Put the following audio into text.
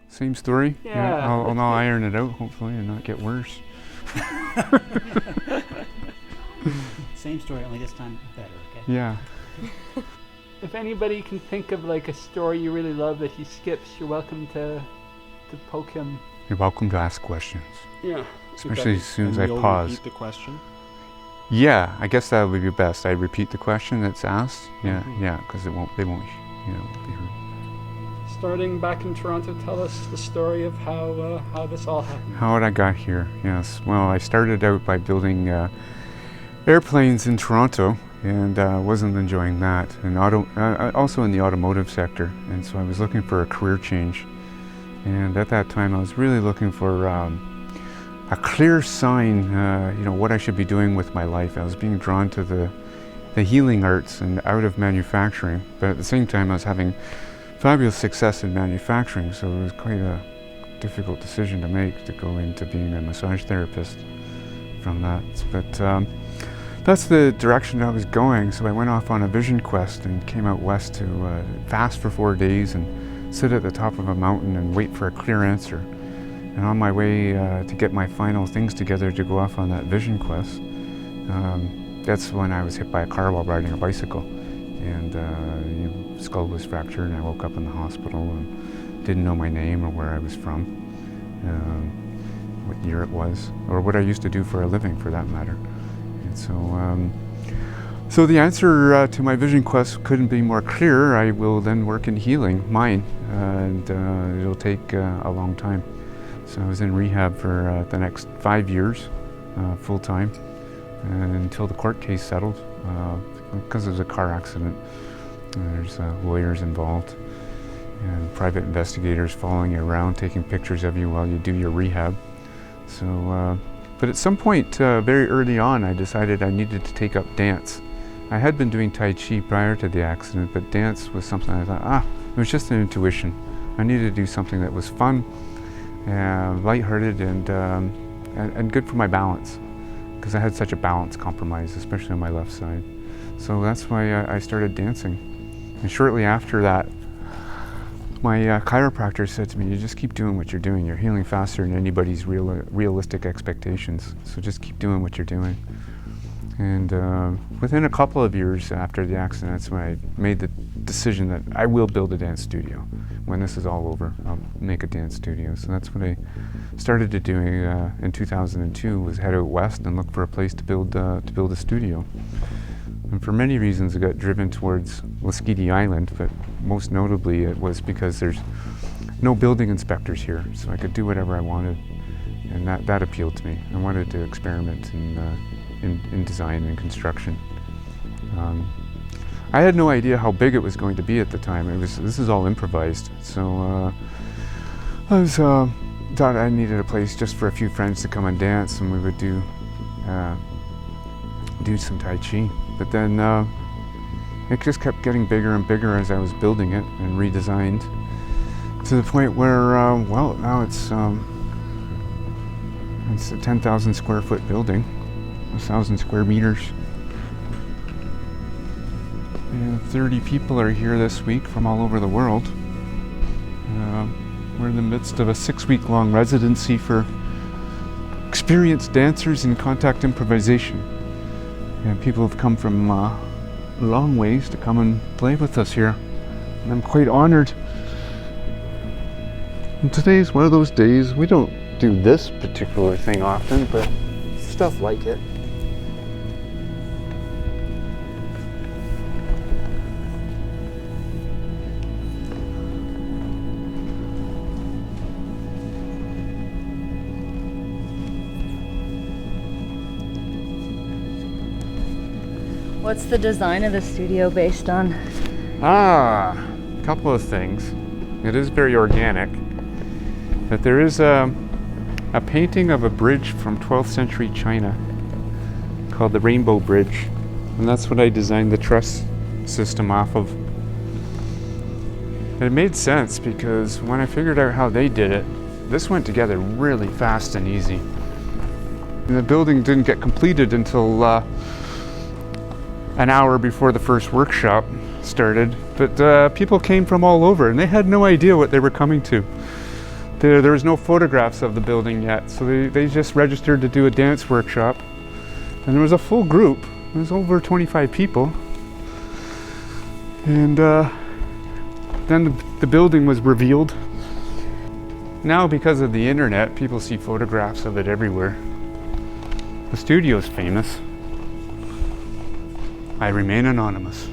Same story? Yeah. I'll iron it out, hopefully, and not get worse. Same story, only this time better, okay? Yeah. If anybody can think of like a story you really love that he skips, you're welcome to poke him. You're welcome to ask questions. Yeah. Especially as soon as I you'll pause. repeat the question? Yeah, I guess that would be best. I repeat the question that's asked. Yeah, Mhm. yeah, because they won't be heard. Starting back in Toronto, tell us the story of how this all happened. How I got here, yes. Well, I started out by building airplanes in Toronto, and wasn't enjoying that. And also in the automotive sector, and so I was looking for a career change. And at that time, I was really looking for a clear sign, what I should be doing with my life. I was being drawn to the healing arts and out of manufacturing, but at the same time, I was having fabulous success in manufacturing, so it was quite a difficult decision to make to go into being a massage therapist from that. But that's the direction I was going, so I went off on a vision quest and came out west to fast for 4 days and sit at the top of a mountain and wait for a clear answer. And on my way to get my final things together to go off on that vision quest, that's when I was hit by a car while riding a bicycle. And skull was fractured, and I woke up in the hospital and didn't know my name or where I was from, what year it was, or what I used to do for a living, for that matter. And so the answer to my vision quest couldn't be more clear. I will then work in healing, mine, and it'll take a long time. So I was in rehab for the next 5 years, full time, until the court case settled. Because it was a car accident, there's lawyers involved and private investigators following you around, taking pictures of you while you do your rehab. So, but at some point, very early on, I decided I needed to take up dance. I had been doing Tai Chi prior to the accident, but dance was something I thought, it was just an intuition. I needed to do something that was fun, lighthearted, and good for my balance, because I had such a balance compromise, especially on my left side. So that's why I started dancing. And shortly after that, my chiropractor said to me, you just keep doing what you're doing. You're healing faster than anybody's realistic expectations. So just keep doing what you're doing. And within a couple of years after the accident, that's when I made the decision that I will build a dance studio. When this is all over, I'll make a dance studio. So that's what I started to do in 2002, was head out west and look for a place to build a studio. And for many reasons, I got driven towards Lasqueti Island, but most notably it was because there's no building inspectors here, so I could do whatever I wanted, and that appealed to me. I wanted to experiment in design and construction. I had no idea how big it was going to be at the time. This is all improvised, so I thought I needed a place just for a few friends to come and dance, and we would do some Tai Chi. But then it just kept getting bigger and bigger as I was building it and redesigned, to the point where, now it's a 10,000 square foot building, 1,000 square meters. And 30 people are here this week from all over the world. We're in the midst of a 6-week-long residency for experienced dancers in contact improvisation. And people have come from long ways to come and play with us here. And I'm quite honored. And today is one of those days. We don't do this particular thing often, but stuff like it. What's the design of the studio based on? A couple of things. It is very organic, but there is a painting of a bridge from 12th century China called the Rainbow Bridge, and that's what I designed the truss system off of. And it made sense because when I figured out how they did it, this went together really fast and easy. And the building didn't get completed until an hour before the first workshop started, but people came from all over and they had no idea what they were coming to. there was no photographs of the building yet, so they just registered to do a dance workshop. And there was a full group. It was over 25 people. And then the building was revealed. Now, because of the internet, people see photographs of it everywhere. The studio's famous. I remain anonymous.